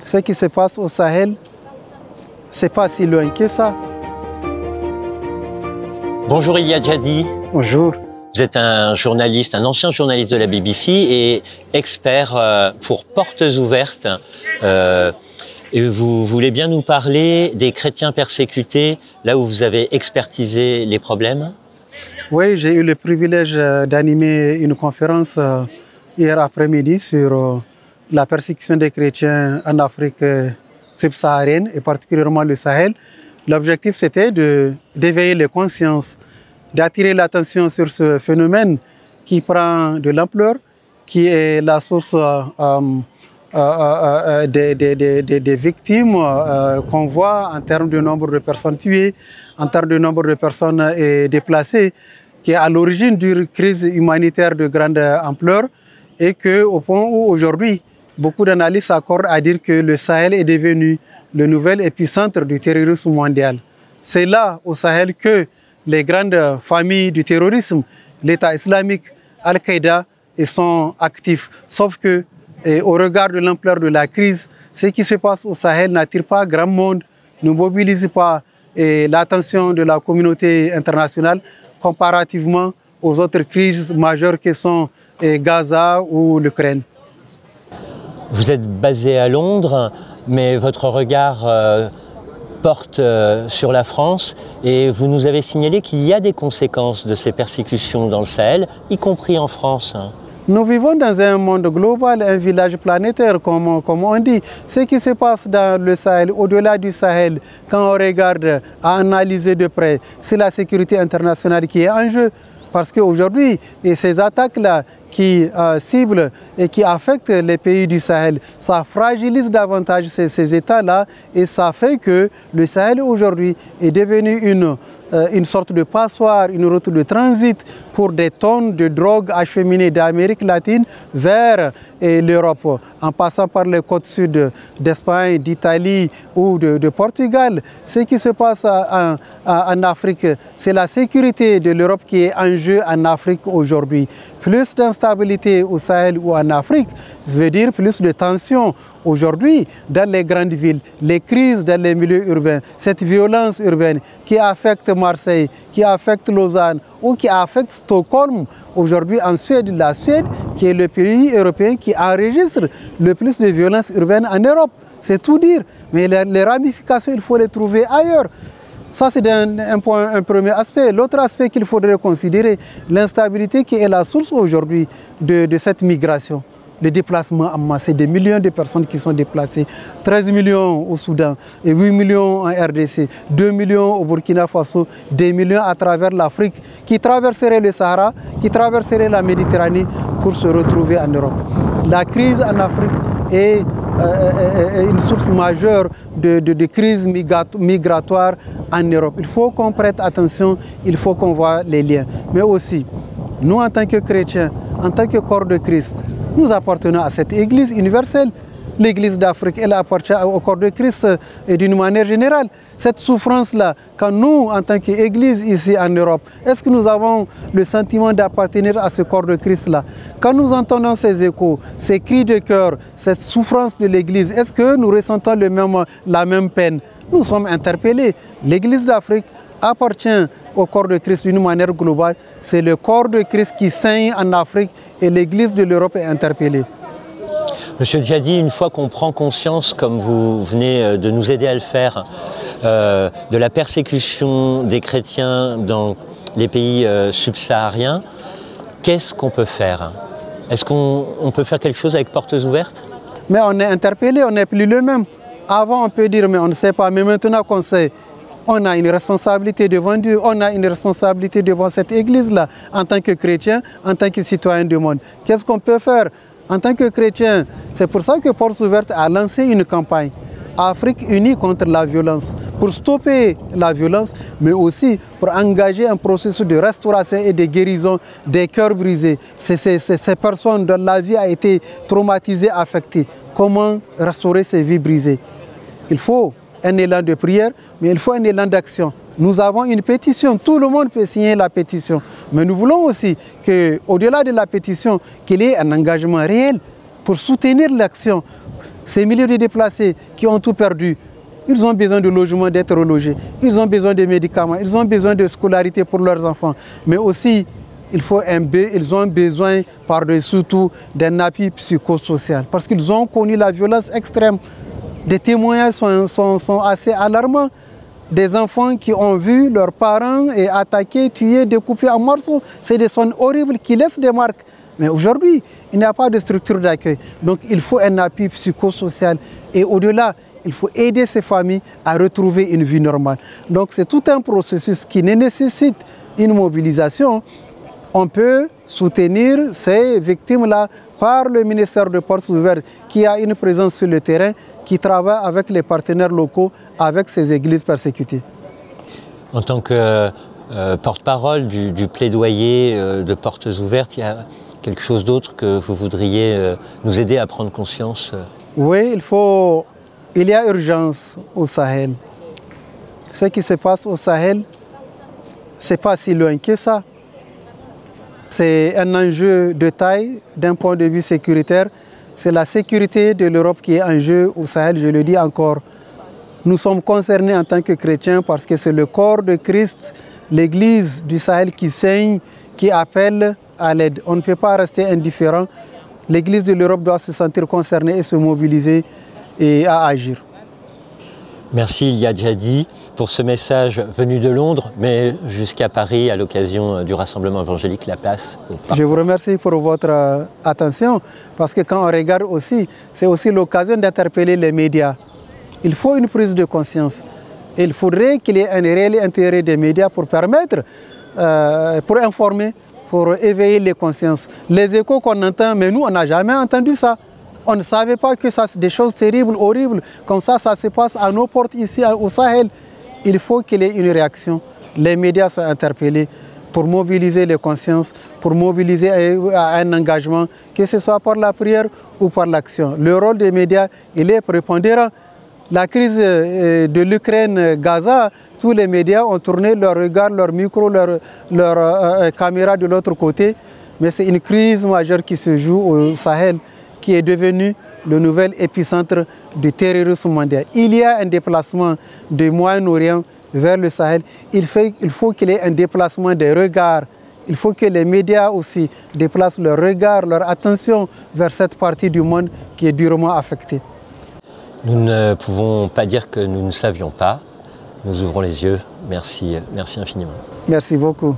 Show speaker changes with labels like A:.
A: ce qui se passe au Sahel, c'est pas si loin que ça.
B: Bonjour Iliad Jaddi.
A: Bonjour.
B: Vous êtes un journaliste, un ancien journaliste de la BBC et expert pour Portes Ouvertes. Et vous voulez bien nous parler des chrétiens persécutés, là où vous avez expertisé les problèmes?
A: Oui, j'ai eu le privilège d'animer une conférence hier après-midi sur la persécution des chrétiens en Afrique subsaharienne et particulièrement le Sahel. L'objectif, c'était d'éveiller les consciences, d'attirer l'attention sur ce phénomène qui prend de l'ampleur, qui est la source des victimes qu'on voit en termes de nombre de personnes tuées, en termes de nombre de personnes déplacées, qui est à l'origine d'une crise humanitaire de grande ampleur et qu'au point où aujourd'hui, beaucoup d'analystes s'accordent à dire que le Sahel est devenu le nouvel épicentre du terrorisme mondial. C'est là, au Sahel, que les grandes familles du terrorisme, l'État islamique, Al-Qaïda, sont actifs. Sauf que, au regard de l'ampleur de la crise, ce qui se passe au Sahel n'attire pas grand monde, ne mobilise pas l'attention de la communauté internationale comparativement aux autres crises majeures que sont Gaza ou l'Ukraine.
B: Vous êtes basé à Londres, mais votre regard porte sur la France et vous nous avez signalé qu'il y a des conséquences de ces persécutions dans le Sahel, y compris en France.
A: Nous vivons dans un monde global, un village planétaire, comme on dit. Ce qui se passe dans le Sahel, au-delà du Sahel, quand on regarde, à analyser de près, c'est la sécurité internationale qui est en jeu. Parce qu'aujourd'hui, ces attaques-là qui ciblent et qui affectent les pays du Sahel, ça fragilise davantage ces États-là et ça fait que le Sahel aujourd'hui est devenu une sorte de passoire, une route de transit pour des tonnes de drogue acheminées d'Amérique latine vers l'Europe, en passant par les côtes sud d'Espagne, d'Italie ou de Portugal. Ce qui se passe en Afrique, c'est la sécurité de l'Europe qui est en jeu en Afrique aujourd'hui. Plus d'instabilité au Sahel ou en Afrique, ça veut dire plus de tensions. Aujourd'hui, dans les grandes villes, les crises dans les milieux urbains, cette violence urbaine qui affecte Marseille, qui affecte Lausanne ou qui affecte Stockholm, aujourd'hui en Suède, la Suède qui est le pays européen qui enregistre le plus de violences urbaines en Europe. C'est tout dire, mais les ramifications, il faut les trouver ailleurs. Ça, c'est un premier aspect. L'autre aspect qu'il faudrait considérer, l'instabilité qui est la source aujourd'hui de cette migration. Le déplacement en masse, c'est des millions de personnes qui sont déplacées. 13 millions au Soudan, et 8 millions en RDC, 2 millions au Burkina Faso, des millions à travers l'Afrique, qui traverseraient le Sahara, qui traverseraient la Méditerranée pour se retrouver en Europe. La crise en Afrique est une source majeure de crise migratoire en Europe. Il faut qu'on prête attention, il faut qu'on voit les liens. Mais aussi, nous en tant que chrétiens, en tant que corps de Christ, nous appartenons à cette Église universelle. L'Église d'Afrique, elle appartient au corps de Christ d'une manière générale. Cette souffrance-là, quand nous, en tant qu'Église ici en Europe, est-ce que nous avons le sentiment d'appartenir à ce corps de Christ-là? Quand nous entendons ces échos, ces cris de cœur, cette souffrance de l'Église, est-ce que nous ressentons la même peine? Nous sommes interpellés. L'Église d'Afrique appartient au corps de Christ d'une manière globale. C'est le corps de Christ qui saigne en Afrique et l'Église de l'Europe est interpellée.
B: Monsieur Jaddi, une fois qu'on prend conscience, comme vous venez de nous aider à le faire, de la persécution des chrétiens dans les pays subsahariens, qu'est-ce qu'on peut faire? Est-ce qu'on peut faire quelque chose avec Portes Ouvertes?
A: Mais on est interpellé, on n'est plus le même. Avant, on peut dire, mais on ne sait pas. Mais maintenant qu'on sait, on a une responsabilité devant Dieu, on a une responsabilité devant cette Église-là, en tant que chrétien, en tant que citoyen du monde. Qu'est-ce qu'on peut faire en tant que chrétien? C'est pour ça que Portes Ouvertes a lancé une campagne, Afrique unie contre la violence, pour stopper la violence, mais aussi pour engager un processus de restauration et de guérison des cœurs brisés. Ces personnes dont la vie a été traumatisée, affectée. Comment restaurer ces vies brisées? Il faut un élan de prière, mais il faut un élan d'action. Nous avons une pétition, tout le monde peut signer la pétition. Mais nous voulons aussi qu'au-delà de la pétition, qu'il y ait un engagement réel pour soutenir l'action. Ces milliers de déplacés qui ont tout perdu, ils ont besoin de logement, d'être relogés. Ils ont besoin de médicaments, ils ont besoin de scolarité pour leurs enfants. Mais aussi, ils ont besoin par-dessus tout d'un appui psychosocial. Parce qu'ils ont connu la violence extrême. Des témoignages sont assez alarmants. Des enfants qui ont vu leurs parents attaqués, tués, découpés en morceaux. C'est des scènes horribles qui laissent des marques. Mais aujourd'hui, il n'y a pas de structure d'accueil. Donc il faut un appui psychosocial. Et au-delà, il faut aider ces familles à retrouver une vie normale. Donc c'est tout un processus qui nécessite une mobilisation. On peut soutenir ces victimes-là par le ministère de Portes Ouvertes qui a une présence sur le terrain, qui travaille avec les partenaires locaux, avec ces églises persécutées.
B: En tant que porte-parole du plaidoyer de Portes Ouvertes, il y a quelque chose d'autre que vous voudriez nous aider à prendre conscience?
A: Oui, il y a urgence au Sahel. Ce qui se passe au Sahel, ce n'est pas si loin que ça. C'est un enjeu de taille d'un point de vue sécuritaire. C'est la sécurité de l'Europe qui est en jeu au Sahel, je le dis encore. Nous sommes concernés en tant que chrétiens parce que c'est le corps de Christ, l'Église du Sahel qui saigne, qui appelle à l'aide. On ne peut pas rester indifférent. L'Église de l'Europe doit se sentir concernée et se mobiliser et à agir.
B: Merci Ilia Djadi pour ce message venu de Londres, mais jusqu'à Paris à l'occasion du rassemblement évangélique La Place.
A: Je vous remercie pour votre attention, parce que quand on regarde aussi, c'est aussi l'occasion d'interpeller les médias. Il faut une prise de conscience. Il faudrait qu'il y ait un réel intérêt des médias pour permettre, pour informer, pour éveiller les consciences. Les échos qu'on entend, mais nous, on n'a jamais entendu ça. On ne savait pas que ça, des choses terribles, horribles, comme ça se passe à nos portes ici au Sahel. Il faut qu'il y ait une réaction. Les médias soient interpellés pour mobiliser les consciences, pour mobiliser un engagement, que ce soit par la prière ou par l'action. Le rôle des médias, il est prépondérant. La crise de l'Ukraine-Gaza, tous les médias ont tourné leur regard, leur micro, leur caméra de l'autre côté. Mais c'est une crise majeure qui se joue au Sahel, qui est devenu le nouvel épicentre du terrorisme mondial. Il y a un déplacement du Moyen-Orient vers le Sahel. Il faut qu'il y ait un déplacement des regards. Il faut que les médias aussi déplacent leur regard, leur attention vers cette partie du monde qui est durement affectée.
B: Nous ne pouvons pas dire que nous ne savions pas. Nous ouvrons les yeux. Merci, merci infiniment.
A: Merci beaucoup.